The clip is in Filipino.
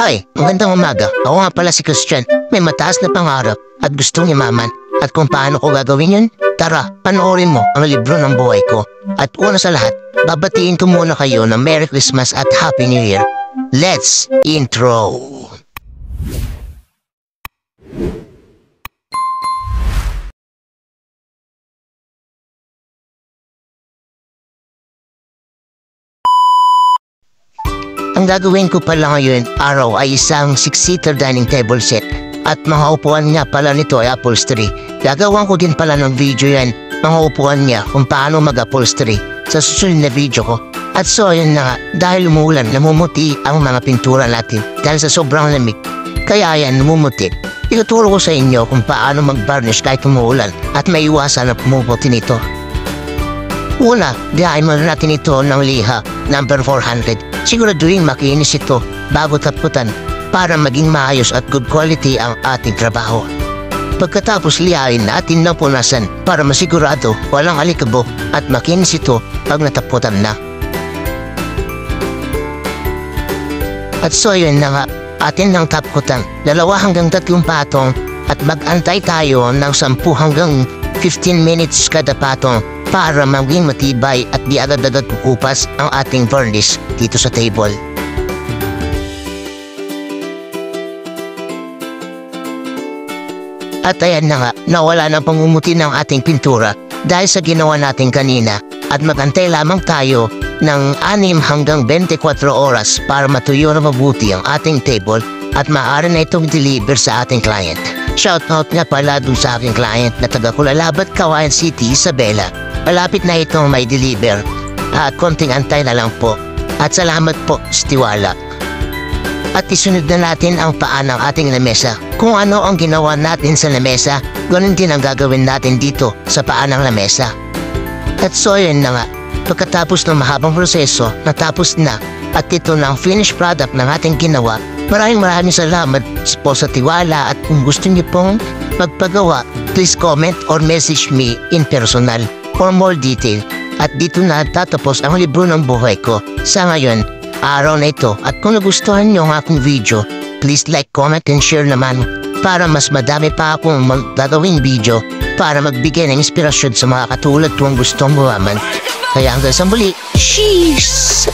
Hi, magandang umaga. Ako nga pala si Christian. May mataas na pangarap at gustong yumaman. At kung paano ko gagawin yun? Tara, panoorin mo ang libro ng buhay ko. At una sa lahat, babatiin ko muna kayo ng Merry Christmas at Happy New Year. Let's intro! Ang gagawin ko pala ngayon araw ay isang 6-seater dining table set at mga upuan niya pala nito ay upholstery. Gagawan ko din pala ng video yan, mga upuan niya kung paano mag-upholstery sa susunod na video ko. At so yun na nga, dahil umuulan, namumuti ang mga pintura natin dahil sa sobrang lamig. Kaya yan, namumuti. Ituturo ko sa inyo kung paano mag-varnish kahit umuulan at maiwasan na pumuputi nito. Una, dihain muna natin ito ng liha, number 400. Siguraduhin makinis ito bago taputan para maging maayos at good quality ang ating trabaho. Pagkatapos lihain natin ng punasan para masigurado walang alikabok at makinis ito pag nataputan na. At so yun na nga, atin ng taputan, 2 hanggang 3 patong at mag-antay tayo ng 10 hanggang 15 minutes kada patong para maging matibay at di agad-agad kukupas ang ating varnish dito sa table. At ayan na nga, nawala ng pangumuti ng ating pintura dahil sa ginawa natin kanina at magantay lamang tayo ng 6 hanggang 24 oras para matuyo na mabuti ang ating table at maaari na itong deliver sa ating client. Shoutout nga pala dun sa aking client na taga Kulalabat, Kawayan City, Isabela. Malapit na itong may deliver at konting antay na lang po. At salamat po sa tiwala. At isunod na natin ang paa ng ating lamesa. Kung ano ang ginawa natin sa lamesa, ganun din ang gagawin natin dito sa paa ng lamesa. At so yun na nga, pagkatapos ng mahabang proseso, natapos na at ito na ang finished product ng ating ginawa. Maraming salamat po sa tiwala at kung gusto niyo pong magpagawa, please comment or message me in personal for more detail. At dito na tatapos ang libro ng buhay ko sa ngayon, araw na ito. At kung nagustuhan niyo ang aking video, please like, comment, and share naman para mas madami pa akong magagawing video para magbigay ng inspirasyon sa mga katulad kong gustong buwaman. Kaya hanggang sa muli, sheesh!